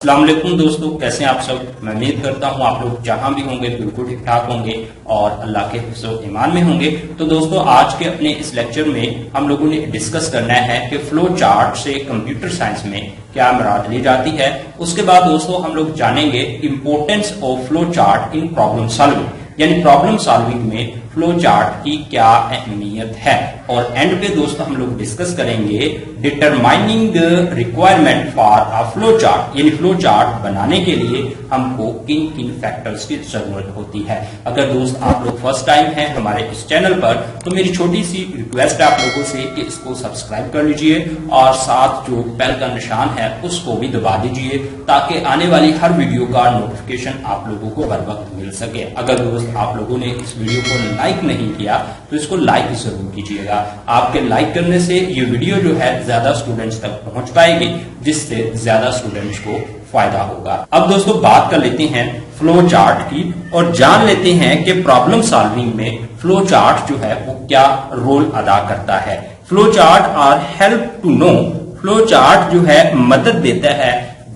अस्सलाम वालेकुम दोस्तों, कैसे हैं आप सब। मैं उम्मीद करता हूं आप लोग जहां भी होंगे बिल्कुल ठीक ठाक होंगे और अल्लाह के हिफ्ज़ ईमान में होंगे। तो दोस्तों आज के अपने इस लेक्चर में हम लोगों ने डिस्कस करना है कि फ्लो चार्ट से कंप्यूटर साइंस में क्या मुराद ली जाती है। उसके बाद दोस्तों हम लोग जानेंगे importance of flow chart in problem solving, यानी प्रॉब्लम सॉल्विंग में फ्लो चार्ट की क्या अहमियत है। और एंड पे दोस्तों हम लोग डिस्कस करेंगे determining the requirement for a flow chart, यानी फ्लो चार्ट बनाने के लिए हमको किन किन फैक्टर्स की जरूरत होती है। अगर दोस्त आप लोग फर्स्ट टाइम हैं हमारे इस चैनल पर तो मेरी छोटी सी रिक्वेस्ट है आप लोगों से कि इसको सब्सक्राइब कर लीजिए और साथ जो बेल का निशान है उसको भी दबा दीजिए ताकि आने वाली हर वीडियो का नोटिफिकेशन आप लोगों को हर वक्त मिल सके। अगर दोस्त आप लोगों ने इस वीडियो को लाइक नहीं किया तो इसको लाइक जरूर कीजिएगा। आपके लाइक करने से ये वीडियो जो है ज्यादा स्टूडेंट्स तक पहुंच पाएगी, जिससे ज्यादा स्टूडेंट्स को फायदा होगा। अब दोस्तों बात कर लेते हैं फ्लो चार्ट की और जान लेते हैं कि प्रॉब्लम सॉल्विंग में फ्लो चार्ट जो है वो क्या रोल अदा करता है। Flow chart are help to know, flow chart जो है मदद देता है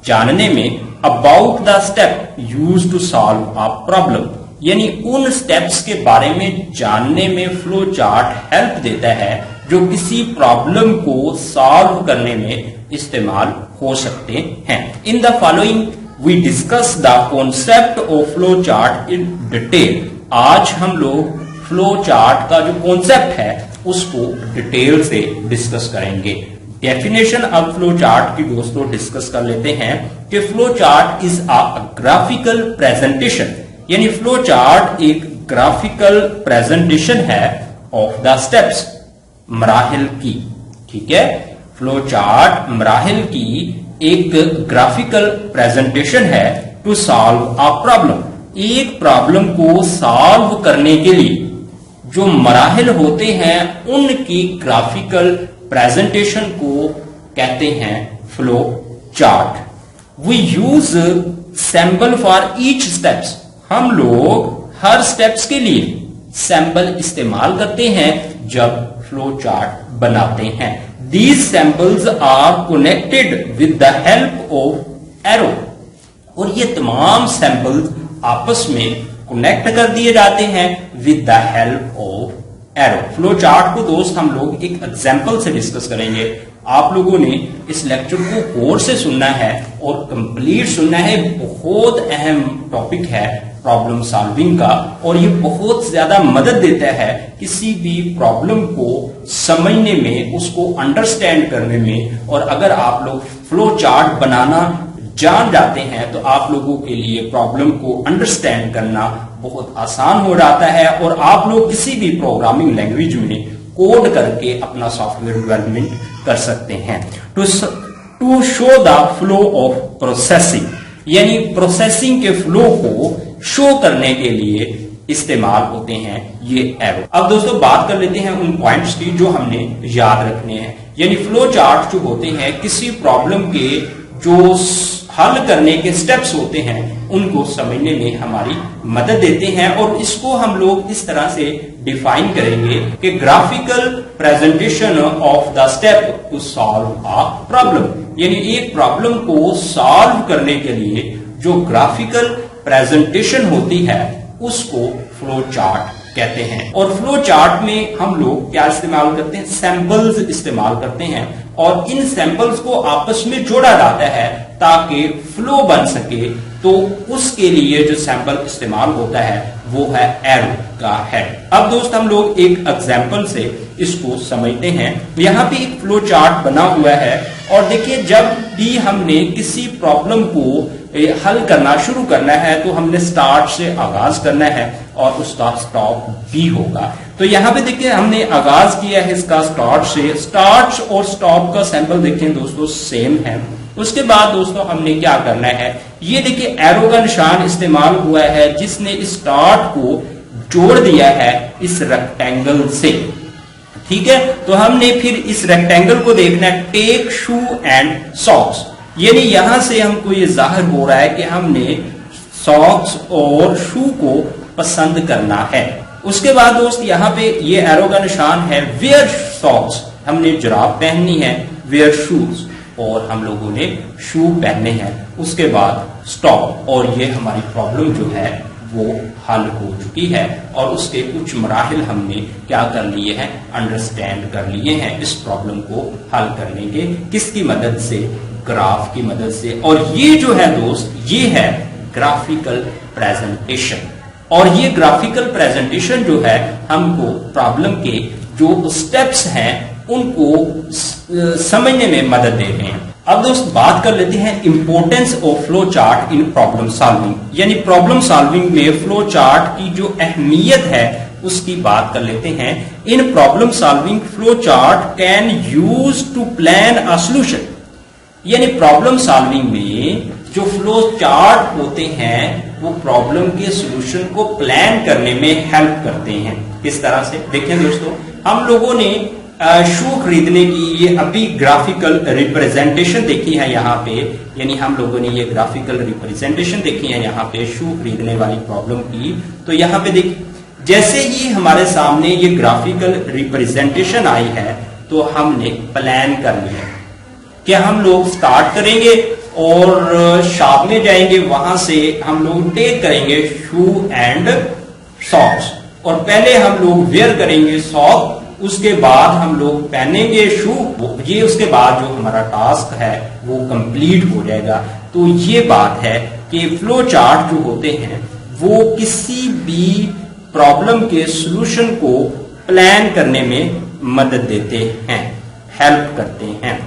जानने में about the step used to solve a problem, यानी उन स्टेप्स के बारे में जानने में फ्लो चार्ट हेल्प देता है जो किसी प्रॉब्लम को सॉल्व करने में इस्तेमाल हो सकते हैं। In the following we discuss the concept of flow chart in detail. आज हम लोग फ्लो चार्ट का जो कॉन्सेप्ट है उसको डिटेल से डिस्कस करेंगे। डेफिनेशन अब फ्लो चार्ट की दोस्तों डिस्कस कर लेते हैं कि flow chart is a graphical presentation, यानी फ्लो चार्ट एक ग्राफिकल प्रेजेंटेशन है ऑफ द स्टेप्स, मराहिल की। ठीक है, फ्लो चार्ट मराहिल की एक ग्राफिकल प्रेजेंटेशन है टू सॉल्व अ प्रॉब्लम। एक प्रॉब्लम को सॉल्व करने के लिए जो मराहिल होते हैं उनकी ग्राफिकल प्रेजेंटेशन को कहते हैं flow chart. We use sample for each steps, हम लोग हर स्टेप्स के लिए सैंपल इस्तेमाल करते हैं जब फ्लो चार्ट बनाते हैं। These samples are connected with the help of arrow, और ये तमाम सैंपल्स आपस में कनेक्ट कर दिए जाते हैं with the help of arrow. Flow chart को दोस्त हम लोग एक एग्जांपल से डिस्कस करेंगे। आप लोगों ने इस लेक्चर को गौर से सुनना है और कंप्लीट सुनना है। बहुत अहम टॉपिक है प्रॉब्लम सॉल्विंग का, और ये बहुत ज्यादा मदद देता है किसी भी प्रॉब्लम को समझने में, उसको अंडरस्टैंड करने में। और अगर आप लोग फ्लो चार्ट बनाना जान जाते हैं तो आप लोगों के लिए प्रॉब्लम को अंडरस्टैंड करना बहुत आसान हो जाता है और आप लोग किसी भी प्रोग्रामिंग लैंग्वेज में कोड करके अपना सॉफ्टवेयर डेवलपमेंट कर सकते हैं। To show the flow of processing, यानी प्रोसेसिंग के फ्लो को शो करने के लिए इस्तेमाल होते हैं ये एरो। अब दोस्तों बात कर लेते हैं उन पॉइंट्स की जो हमने याद रखने हैं। यानी फ्लो चार्ट जो होते हैं किसी प्रॉब्लम के जो हल करने के स्टेप्स होते हैं उनको समझने में हमारी मदद देते हैं, और इसको हम लोग इस तरह से डिफाइन करेंगे कि graphical presentation of the step to solve a problem, यानी एक प्रॉब्लम को सॉल्व करने के लिए जो ग्राफिकल प्रेजेंटेशन होती है उसको फ्लो चार्ट कहते हैं। और फ्लो चार्ट में हम लोग क्या इस्तेमाल करते हैं, सैंपल्स इस्तेमाल करते हैं, और इन सैंपल्स को आपस में जोड़ा जाता है ताकि फ्लो बन सके। तो उसके लिए जो सैंपल इस्तेमाल होता है वो है एरो का हेड। अब दोस्त हम लोग एक एग्जांपल से इसको समझते हैं। यहाँ पे एक फ्लो चार्ट बना हुआ है और देखिए जब भी हमने किसी प्रॉब्लम को हल करना शुरू करना है तो हमने स्टार्ट से आगाज करना है और उसका स्टॉप भी होगा। तो यहाँ पे देखिए हमने आगाज किया है इसका स्टार्ट से, स्टार्ट और स्टॉप का सैंपल देखें दोस्तों सेम है। उसके बाद दोस्तों हमने क्या करना है, ये देखिए एरो का निशान इस्तेमाल हुआ है जिसने स्टार्ट को जोड़ दिया है इस रेक्टेंगल से। ठीक है, तो हमने फिर इस रेक्टेंगल को देखना है टेक शू एंड सॉक्स, यानी यहां से हमको ये जाहिर हो रहा है कि हमने सॉक्स और शू को पसंद करना है। उसके बाद दोस्त यहाँ पे ये एरो का निशान है वेयर सॉक्स, हमने जुराब पहननी है, वेयर शूज। और हम लोगों ने शू पहने हैं, उसके बाद स्टॉप, और ये हमारी प्रॉब्लम जो है वो हल हो चुकी है और उसके कुछ मराहिल हमने क्या कर लिए हैं, अंडरस्टैंड कर लिए हैं इस प्रॉब्लम को हल करने के किसकी मदद से, ग्राफ की मदद से। और ये जो है दोस्त, ये है ग्राफिकल प्रेजेंटेशन, और ये ग्राफिकल प्रेजेंटेशन जो है हमको प्रॉब्लम के जो स्टेप्स हैं उनको समझने में मदद दे रहे हैं। अब दोस्त बात कर लेते हैं importance of flow chart in problem solving, यानी प्रॉब्लम सॉल्विंग में फ्लो चार्ट की जो अहमियत है उसकी बात कर लेते हैं। In problem solving flow chart can use to plan a solution, यानी प्रॉब्लम सॉल्विंग में जो फ्लो चार्ट होते हैं वो प्रॉब्लम के सॉल्यूशन को प्लान करने में हेल्प करते हैं। किस तरह से, देखिए दोस्तों, हम लोगों ने शू खरीदने की ये अभी ग्राफिकल रिप्रेजेंटेशन देखी है यहाँ पे, यानी हम लोगों ने ये ग्राफिकल रिप्रेजेंटेशन देखी है यहाँ पे शू खरीदने वाली प्रॉब्लम की। तो यहाँ पे देखिए, जैसे ही हमारे सामने ये ग्राफिकल रिप्रेजेंटेशन आई है तो हमने प्लान कर लिया कि हम लोग स्टार्ट करेंगे और शॉप में जाएंगे, वहां से हम लोग टेक करेंगे शू एंड सॉक्स, और पहले हम लोग वेयर करेंगे सॉक, उसके बाद हम लोग पहनेंगे शू, ये उसके बाद जो हमारा टास्क है वो कंप्लीट हो जाएगा। तो ये बात है कि फ्लो चार्ट जो होते हैं वो किसी भी प्रॉब्लम के सॉल्यूशन को प्लान करने में मदद देते हैं, हेल्प करते हैं।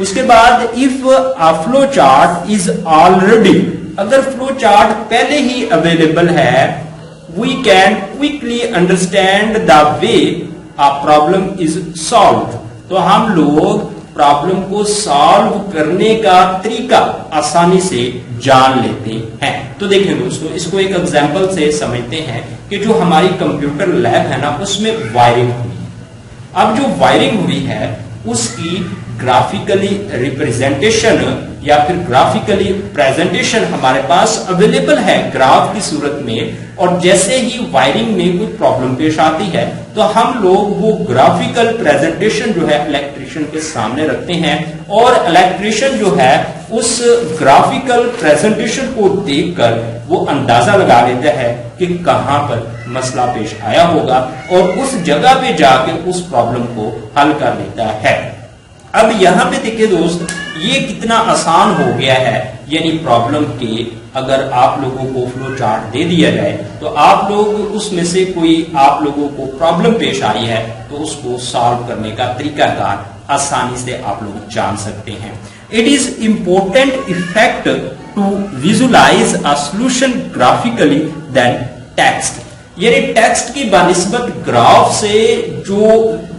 उसके बाद if a flow chart is already, अगर फ्लो चार्ट पहले ही अवेलेबल है, we can quickly understand the way a problem is solve, तो हम लोग प्रॉब्लम को सॉल्व करने का तरीका आसानी से जान लेते हैं। तो देखिए दोस्तों, इसको एक एग्जांपल से समझते हैं कि जो हमारी कंप्यूटर लैब है ना, उसमें वायरिंग हुई है। अब जो वायरिंग हुई है उसकी ग्राफिकली रिप्रेजेंटेशन या फिर ग्राफिकली प्रेजेंटेशन हमारे पास अवेलेबल है ग्राफ की सूरत में, और जैसे ही वायरिंग में कोई प्रॉब्लम पेश आती है तो हम लोग वो ग्राफिकल प्रेजेंटेशन जो है इलेक्ट्रीशियन के सामने रखते हैं, और इलेक्ट्रीशियन जो है उस ग्राफिकल प्रेजेंटेशन को देखकर वो अंदाजा लगा लेता है कि कहां पर मसला पेश आया होगा और उस जगह पे जाके उस प्रॉब्लम को हल कर लेता है। अब यहां पे देखिए दोस्त, ये कितना आसान हो गया है, यानी प्रॉब्लम के अगर आप लोगों को फ्लो चार्ट दे दिया जाए तो आप लोग उसमें से कोई आप लोगों को प्रॉब्लम पेश आई है तो उसको सॉल्व करने का तरीकाकार आसानी से आप लोग जान सकते हैं। It is important effect to visualize a solution graphically than text, यानी टेक्स्ट की बानिस्बत ग्राफ से जो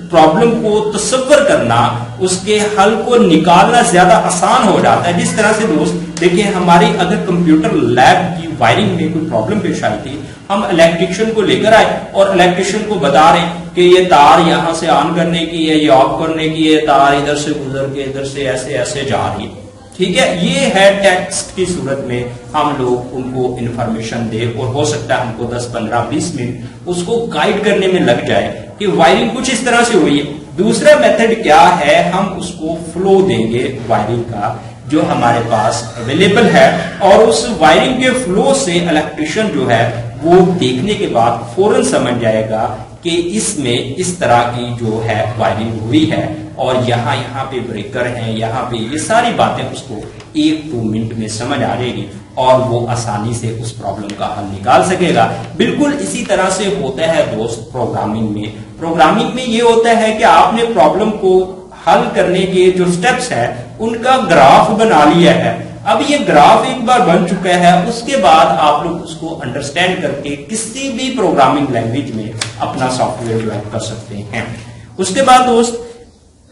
प्रॉब्लम को तस्वर करना, उसके हल को निकालना ज्यादा आसान हो जाता है। जिस तरह से दोस्त देखिए, हमारी अगर कंप्यूटर लैब की वायरिंग में कोई प्रॉब्लम पेश आई थी, हम इलेक्ट्रिशियन को लेकर आए और इलेक्ट्रिशियन को बता रहे कि ये तार यहां से ऑन करने की है, ये ऑफ करने की है, तार इधर से गुजर के इधर से ऐसे ऐसे जा रही है, ठीक है। ये है टेक्स्ट की सूरत में हम लोग उनको इंफॉर्मेशन दे, और हो सकता है हमको 10, 15, 20 मिनट उसको गाइड करने में लग जाए कि वायरिंग कुछ इस तरह से हुई है। दूसरा मेथड क्या है, हम उसको फ्लो देंगे वायरिंग का जो हमारे पास अवेलेबल है, और उस वायरिंग के फ्लो से इलेक्ट्रिशियन जो है वो देखने के बाद फौरन समझ जाएगा कि इसमें इस तरह की जो है वायरिंग हुई है, और यहाँ पे ब्रेकर है, यहाँ पे ये सारी बातें उसको 1-2 मिनट में समझ आ जाएगी और वो आसानी से उस प्रॉब्लम का हल निकाल सकेगा। बिल्कुल इसी तरह से होता है दोस्त प्रोग्रामिंग में। प्रोग्रामिंग में ये होता है कि आपने प्रॉब्लम को हल करने के जो स्टेप्स है उनका ग्राफ बना लिया है। अब ये ग्राफ एक बार बन चुका है, उसके बाद आप लोग उसको अंडरस्टैंड करके किसी भी प्रोग्रामिंग लैंग्वेज में अपना सॉफ्टवेयर जो है कर सकते हैं। उसके बाद दोस्त,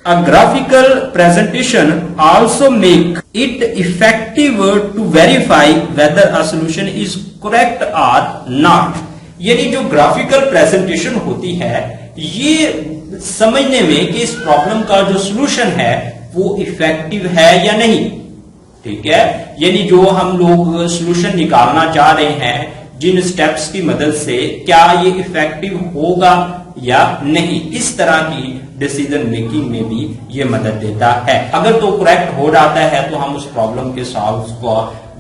a graphical presentation also make it effective to verify whether a solution is correct or not, यानी जो ग्राफिकल प्रेजेंटेशन होती है ये समझने में कि इस प्रॉब्लम का जो सॉल्यूशन है वो इफेक्टिव है या नहीं, ठीक है। यानी जो हम लोग सॉल्यूशन निकालना चाह रहे हैं, जिन स्टेप्स की मदद से क्या ये इफेक्टिव होगा या नहीं। इस तरह की डिसीजन मेकिंग में भी ये मदद देता है। अगर तो करेक्ट हो जाता है तो हम उस प्रॉब्लम के सॉल्व को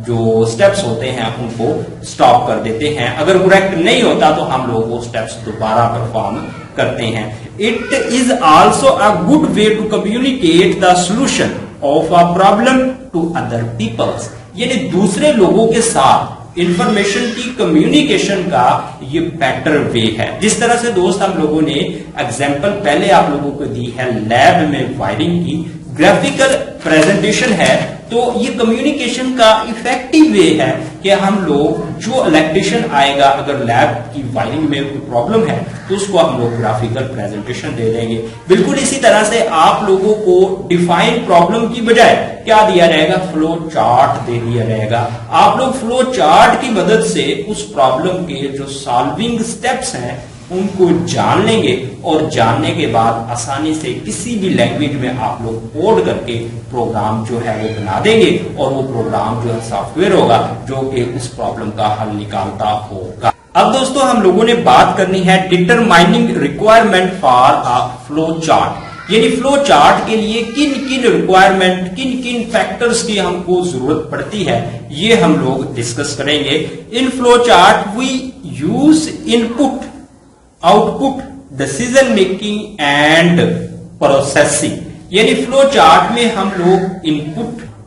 जो स्टेप्स होते हैं उनको स्टॉप कर देते हैं। अगर करेक्ट नहीं होता तो हम लोग वो स्टेप्स दोबारा परफॉर्म करते हैं। It is also a good way to communicate the solution of a problem to other peoples, यानी दूसरे लोगों के साथ इंफॉर्मेशन की कम्युनिकेशन का ये बेटर वे है। जिस तरह से दोस्त हम लोगों ने एग्जांपल पहले आप लोगों को दी है लैब में वायरिंग की, ग्राफिकल प्रेजेंटेशन है, तो ये कम्युनिकेशन का इफेक्टिव वे है कि हम लोग जो इलेक्ट्रिशियन आएगा अगर लैब की वायरिंग में कोई प्रॉब्लम है तो उसको हम लोग ग्राफिकल प्रेजेंटेशन दे देंगे। बिल्कुल इसी तरह से आप लोगों को डिफाइन प्रॉब्लम की बजाय क्या दिया जाएगा, फ्लो चार्ट दे दिया जाएगा। आप लोग फ्लो चार्ट की मदद से उस प्रॉब्लम के जो सॉल्विंग स्टेप्स हैं उनको जान लेंगे और जानने के बाद आसानी से किसी भी लैंग्वेज में आप लोग कोड करके प्रोग्राम जो है वो बना देंगे और वो प्रोग्राम जो है सॉफ्टवेयर होगा जो कि उस प्रॉब्लम का हल निकालता होगा। अब दोस्तों हम लोगों ने बात करनी है determining requirement for a flow chart, यानी फ्लो चार्ट के लिए किन किन रिक्वायरमेंट, किन किन फैक्टर्स की हमको जरूरत पड़ती है, ये हम लोग डिस्कस करेंगे। In flow chart we use input, output, decision making and processing, यानी फ्लो चार्ट में हम लोग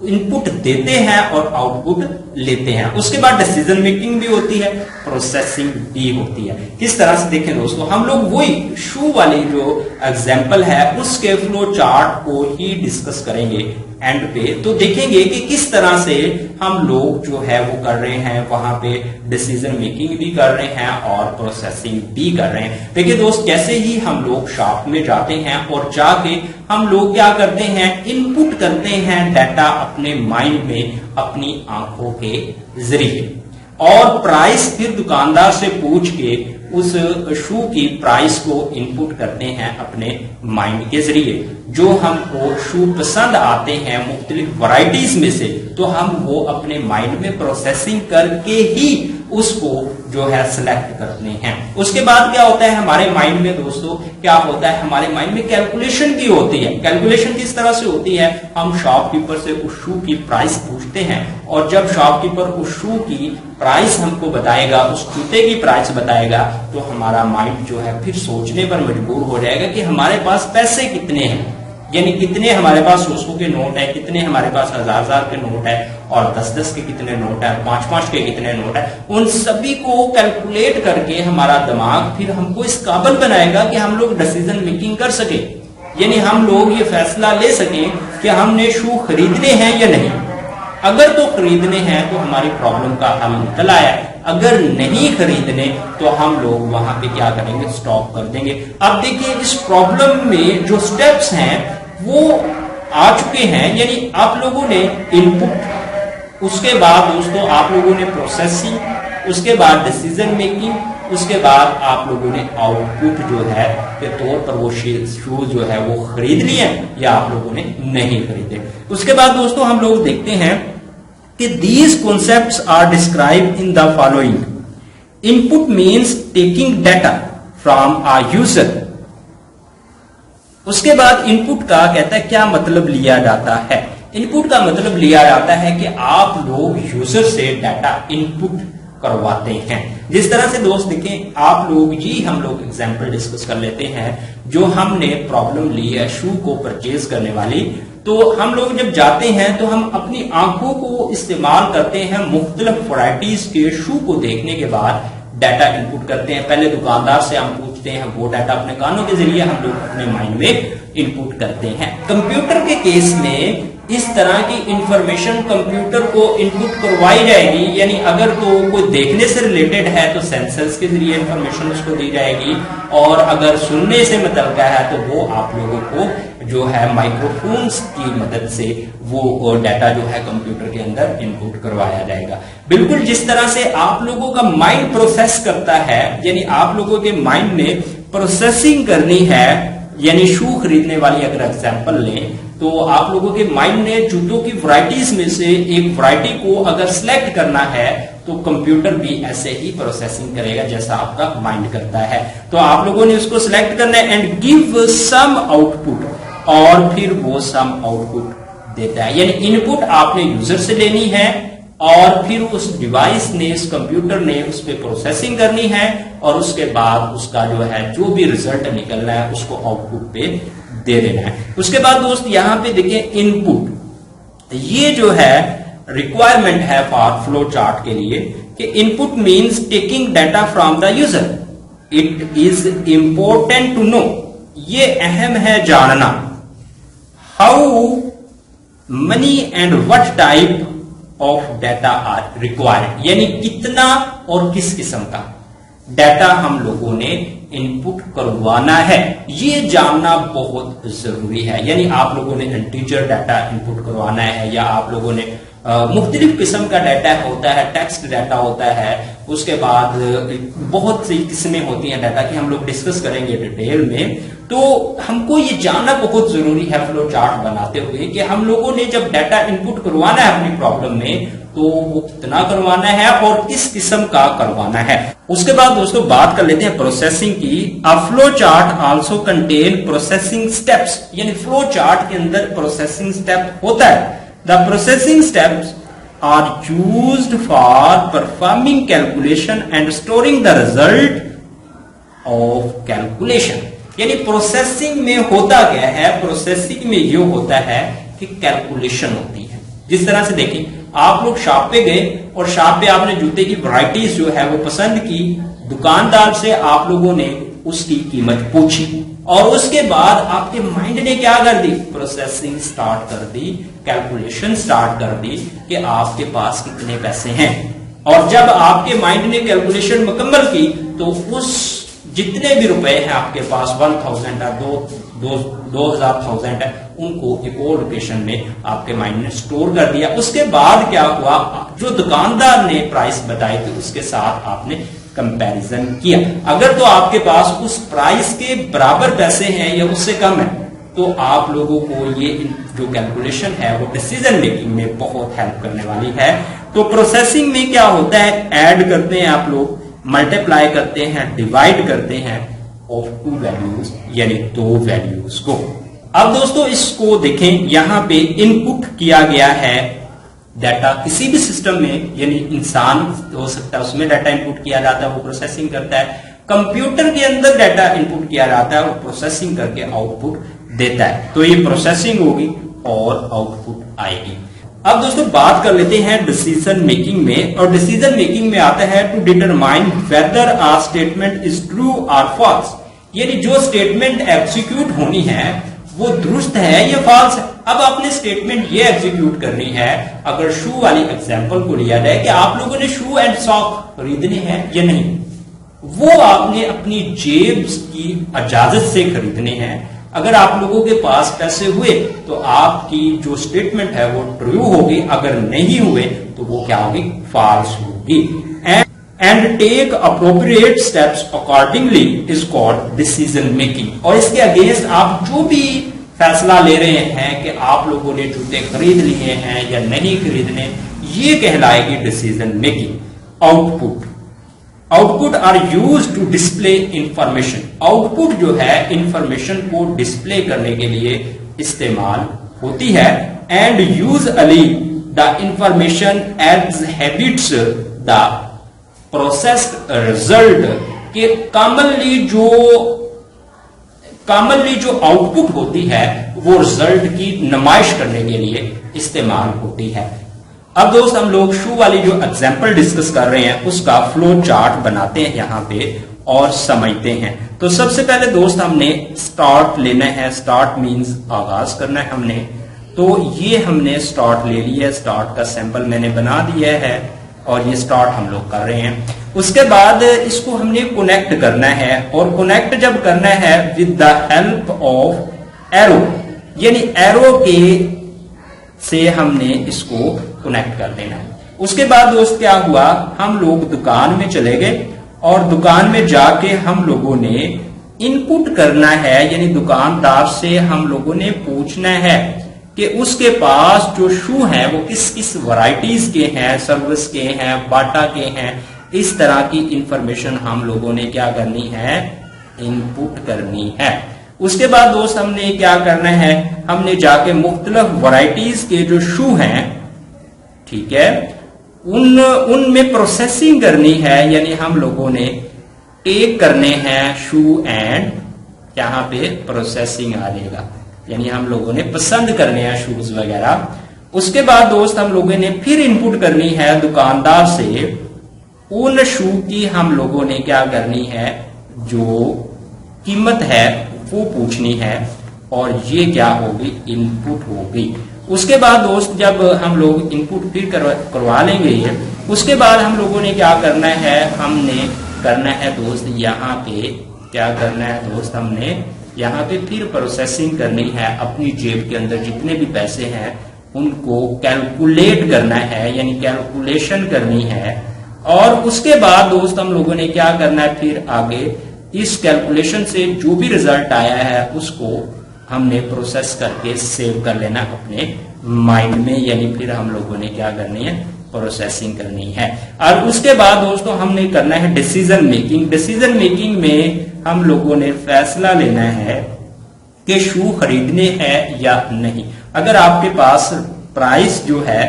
इनपुट देते हैं और आउटपुट लेते हैं। उसके बाद डिसीजन मेकिंग भी होती है, प्रोसेसिंग भी होती है। किस तरह से देखें दोस्तों, हम लोग वही शू वाली जो एग्जांपल है उसके फ्लो चार्ट को ही डिस्कस करेंगे एंड पे। तो देखेंगे कि किस तरह से हम लोग जो है वो कर रहे हैं, वहां पे डिसीजन मेकिंग भी कर रहे हैं और प्रोसेसिंग भी कर रहे हैं। देखिए दोस्त, कैसे ही हम लोग शॉप में जाते हैं और जाके हम लोग क्या करते हैं, इनपुट करते हैं डाटा अपने माइंड में अपनी आंखों के जरिए, और प्राइस फिर दुकानदार से पूछ के उस शू की प्राइस को इनपुट करते हैं अपने माइंड के जरिए। जो हमको शू पसंद आते हैं मुख्तलिफ वैरायटीज में से, तो हम वो अपने माइंड में प्रोसेसिंग करके ही उसको जो है सिलेक्ट करते हैं। उसके बाद क्या होता है हमारे माइंड में दोस्तों, क्या होता है हमारे माइंड में कैलकुलेशन भी होती है। कैलकुलेशन किस तरह से होती है, हम शॉपकीपर से उस शू की प्राइस पूछते हैं और जब शॉपकीपर उस शू की प्राइस हमको बताएगा, उस जूते की प्राइस बताएगा, तो हमारा माइंड जो है फिर सोचने पर मजबूर हो जाएगा कि हमारे पास पैसे कितने हैं, यानी कितने हमारे पास 100 के नोट है, कितने हमारे पास 1000 के नोट है, और 10 के कितने नोट है, 5 के कितने नोट है। उन सभी को कैलकुलेट करके हमारा दिमाग फिर हमको इस काबिल बनाएगा कि हम लोग डिसीजन मेकिंग कर सके, यानी हम लोग ये फैसला ले सकें कि हमने शू खरीदने हैं या नहीं। अगर तो खरीदने हैं तो हमारी प्रॉब्लम का हल निकल आया, अगर नहीं खरीदने तो हम लोग वहां पे क्या करेंगे, स्टॉप कर देंगे। अब देखिए इस प्रॉब्लम में जो स्टेप्स हैं वो आ चुके हैं, यानी आप लोगों ने इनपुट, उसके बाद दोस्तों आप लोगों ने प्रोसेसिंग, उसके बाद डिसीजन मेकिंग, उसके बाद आप लोगों ने आउटपुट जो है के तौर पर वो शूज जो है वो खरीद लिए या आप लोगों ने नहीं खरीदे। उसके बाद दोस्तों हम लोग देखते हैं कि these concepts are described in the following. Input means taking data from a user. उसके बाद इनपुट का कहता है क्या मतलब लिया जाता है। इनपुट का मतलब लिया जाता है कि आप लोग यूजर से डाटा इनपुट करवाते हैं। जिस तरह से दोस्त देखें, आप लोग ही हम लोग एग्जांपल डिस्कस कर लेते हैं। जो हमने प्रॉब्लम ली है शू को परचेज करने वाली, तो हम लोग जब जाते हैं तो हम अपनी आंखों को इस्तेमाल करते हैं मुख्तलिफ वैरायटीज के शू को देखने के बाद डाटा इनपुट करते हैं। पहले दुकानदार से हम पूछते हैं, वो डाटा अपने कानों के जरिए हम लोग अपने माइंड में इनपुट करते हैं। कंप्यूटर के केस में इस तरह की इंफॉर्मेशन कंप्यूटर को इनपुट करवाई जाएगी, यानी अगर तो कोई देखने से रिलेटेड है तो सेंसर्स के जरिए इंफॉर्मेशन उसको दी जाएगी, और अगर सुनने से मतलब है तो वो आप लोगों को जो है माइक्रोफोन्स की मदद से वो डाटा जो है कंप्यूटर के अंदर इनपुट करवाया जाएगा। बिल्कुल जिस तरह से आप लोगों का माइंड प्रोसेस करता है, यानी आप लोगों के माइंड ने प्रोसेसिंग करनी है, यानी शू खरीदने वाली अगर एग्जांपल लें तो आप लोगों के माइंड ने जूतों की वैरायटीज में से एक वैरायटी को अगर सिलेक्ट करना है तो कंप्यूटर भी ऐसे ही प्रोसेसिंग करेगा जैसा आपका माइंड करता है। तो आप लोगों ने उसको सिलेक्ट करना है एंड गिव सम आउटपुट, और फिर वो सम आउटपुट देता है। यानी इनपुट आपने यूजर से लेनी है और फिर उस डिवाइस ने, इस कंप्यूटर ने उस पर प्रोसेसिंग करनी है और उसके बाद उसका जो है जो भी रिजल्ट निकलना है उसको आउटपुट पे दे देना है। उसके बाद दोस्त यहां पे देखिए इनपुट, ये जो है रिक्वायरमेंट है फॉर फ्लो चार्ट के लिए कि input means taking data from the user. It is important to know, ये अहम है जानना, how many and what type of data are required, यानी कितना और किस किस्म का डाटा हम लोगों ने इनपुट करवाना है, ये जानना बहुत जरूरी है। यानी आप लोगों ने इंटीजर डाटा इनपुट करवाना है या आप लोगों ने मुख्तलिफ किस्म का डाटा होता है, टेक्स्ट डाटा होता है, उसके बाद बहुत सी किस्में होती हैं डाटा की, हम लोग डिस्कस करेंगे डिटेल में। तो हमको ये जानना बहुत जरूरी है फ्लो चार्ट बनाते हुए कि हम लोगों ने जब डाटा इनपुट करवाना है अपनी प्रॉब्लम में तो वो कितना करवाना है और किस किस्म का करवाना है। उसके बाद दोस्तों बात कर लेते हैं प्रोसेसिंग की। A flow chart also contain processing steps, यानी फ्लो चार्ट के अंदर प्रोसेसिंग स्टेप होता है। The processing steps are used for performing calculation and storing the result of calculation. यानी प्रोसेसिंग में होता क्या है, प्रोसेसिंग में ये होता है कि कैलकुलेशन होती है। जिस तरह से देखिए आप लोग शॉप पे गए और शॉप पे आपने जूते की वैरायटीज जो है वो पसंद की, दुकानदार से आप लोगों ने उसकी कीमत पूछी और उसके बाद आपके माइंड ने क्या कर दी, प्रोसेसिंग स्टार्ट कर दी, कैलकुलेशन स्टार्ट कर दी कि आपके पास कितने पैसे हैं। और जब आपके माइंड ने कैलकुलेशन मुकम्मल की तो उस जितने भी रुपए हैं आपके पास 1000 है, 2000 है, उनको एक और लोकेशन में आपके माइंड ने स्टोर कर दिया। उसके बाद क्या हुआ, जो दुकानदार ने प्राइस बताई थी उसके साथ आपने कंपैरिजन किया। अगर तो आपके पास उस प्राइस के बराबर पैसे हैं या उससे कम है तो आप लोगों को ये जो कैलकुलेशन है वो डिसीजन मेकिंग में बहुत हेल्प करने वाली है। तो प्रोसेसिंग में क्या होता है, ऐड करते हैं आप लोग, मल्टीप्लाई करते हैं, डिवाइड करते हैं ऑफ टू वैल्यूज, यानी दो वैल्यूज को। अब दोस्तों इसको देखें, यहां पे इनपुट किया गया है डाटा किसी भी सिस्टम में, यानी इंसान हो सकता है उसमें डाटा इनपुट किया जाता है, वो प्रोसेसिंग करता है। कंप्यूटर के अंदर डाटा इनपुट किया जाता है, वो प्रोसेसिंग करके आउटपुट देता है। तो ये प्रोसेसिंग होगी और आउटपुट आएगी। अब दोस्तों बात कर लेते हैं डिसीजन मेकिंग में, और डिसीजन मेकिंग में आता है to determine whether a statement is true और फॉल्स, यानी जो स्टेटमेंट एग्जीक्यूट होनी है वो दुरुस्त है या फॉल्स है। अब आपने स्टेटमेंट ये एग्जीक्यूट करनी है, अगर शू वाली एग्जांपल को लिया जाए कि आप लोगों ने शू एंड सॉक खरीदने हैं या नहीं, वो आपने अपनी जेब की इजाजत से खरीदने हैं। अगर आप लोगों के पास पैसे हुए तो आपकी जो स्टेटमेंट है वो ट्रू होगी, अगर नहीं हुए तो वो क्या होगी, फॉल्स होगी। And take appropriate steps accordingly is called decision making. और इसके अगेंस्ट आप जो भी फैसला ले रहे हैं कि आप लोगों ने जूते खरीद लिए हैं या नहीं खरीदने, ये कहलाएगी decision making. Output are use to display information. Output जो है इंफॉर्मेशन को डिस्प्ले करने के लिए इस्तेमाल होती है। And usually the information exhibits the processed result के कॉमनली जो आउटपुट होती है वो रिजल्ट की नुमाइश करने के लिए इस्तेमाल होती है। अब दोस्त हम लोग शू वाली जो एग्जांपल डिस्कस कर रहे हैं उसका फ्लो चार्ट बनाते हैं यहां पे और समझते हैं। तो सबसे पहले दोस्त हमने स्टार्ट लेना है, स्टार्ट मींस आगाज करना है हमने। तो ये हमने स्टार्ट ले लिया है, स्टार्ट का सैंपल मैंने बना दिया है और ये स्टार्ट हम लोग कर रहे हैं। उसके बाद इसको हमने कनेक्ट करना है, और कनेक्ट जब करना है with the help of arrow, यानी एरो के से हमने इसको कनेक्ट कर देना है। उसके बाद दोस्त क्या हुआ, हम लोग दुकान में चले गए और दुकान में जाके हम लोगों ने इनपुट करना है, यानी दुकानदार से हम लोगों ने पूछना है कि उसके पास जो शू हैं वो किस किस वैरायटीज के हैं, सर्विस के हैं, बाटा के हैं। इस तरह की इंफॉर्मेशन हम लोगों ने क्या करनी है, इनपुट करनी है। उसके बाद दोस्त हमने क्या करना है, हमने जाके मुख्तलिफ वैरायटीज के जो शू हैं, ठीक है, उनमें प्रोसेसिंग करनी है। यानी हम लोगों ने टेक करने हैं शू एंड यहां पे प्रोसेसिंग आ जाएगा, यानी हम लोगों ने पसंद करने हैं शूज वगैरह। उसके बाद दोस्त हम लोगों ने फिर इनपुट करनी है दुकानदार से उन शू की हम लोगों ने क्या करनी है, जो कीमत है वो पूछनी है, और ये क्या होगी, इनपुट होगी। उसके बाद दोस्त जब हम लोग इनपुट फिर करवा लेंगे ये, उसके बाद हम लोगों ने क्या करना है, हमने करना है दोस्त यहाँ पे क्या करना है दोस्त, हमने यहाँ पे फिर प्रोसेसिंग करनी है। अपनी जेब के अंदर जितने भी पैसे हैं उनको कैलकुलेट करना है, यानी कैलकुलेशन करनी है। और उसके बाद दोस्त हम लोगों ने क्या करना है, फिर आगे इस कैलकुलेशन से जो भी रिजल्ट आया है उसको हमने प्रोसेस करके सेव कर लेना अपने माइंड में, यानी फिर हम लोगों ने क्या करनी है, प्रोसेसिंग करनी है। और उसके बाद दोस्तों हमने करना है डिसीजन मेकिंग। डिसीजन मेकिंग में हम लोगों ने फैसला लेना है कि शू खरीदने हैं या नहीं। अगर आपके पास प्राइस जो है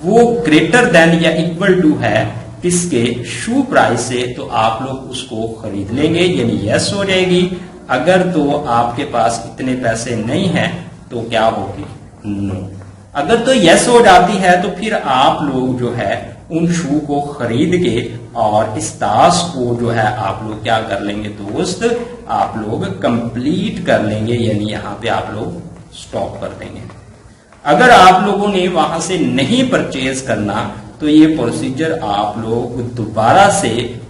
वो ग्रेटर देन या इक्वल टू है किसके, शू प्राइस से, तो आप लोग उसको खरीद लेंगे, यानी यस हो जाएगी। अगर तो आपके पास इतने पैसे नहीं हैं तो क्या होगी, नो। अगर तो यस हो जाती है तो फिर आप लोग जो है उन शू को खरीद के और इस टास्क को जो है आप लोग क्या कर लेंगे दोस्त, आप लोग कंप्लीट कर लेंगे, यानी यहाँ पे आप लोग स्टॉप कर देंगे। अगर आप लोगों ने वहां से नहीं परचेज करना तो ये प्रोसीजर आप लोग दोबारा से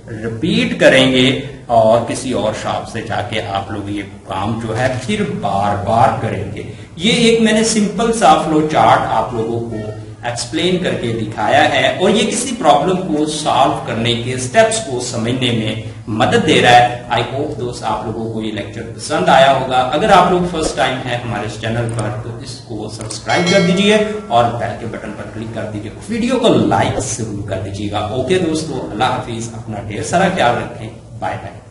रिपीट करेंगे और किसी और शॉप से जाके आप लोग ये काम जो है फिर बार बार करेंगे। ये एक मैंने सिंपल सा फ्लो चार्ट आप लोगों को एक्सप्लेन करके दिखाया है और ये किसी प्रॉब्लम को सॉल्व करने के स्टेप्स को समझने में मदद दे रहा है। आई होप दोस्त आप लोगों को ये लेक्चर पसंद आया होगा। अगर आप लोग फर्स्ट टाइम है हमारे इस चैनल पर तो इसको सब्सक्राइब कर दीजिए और बेल के बटन पर क्लिक कर दीजिए, वीडियो को लाइक जरूर कर दीजिएगा। ओके दोस्तों, अल्लाह हाफिज, अपना ढेर सारा ख्याल रखें, बाय बाय।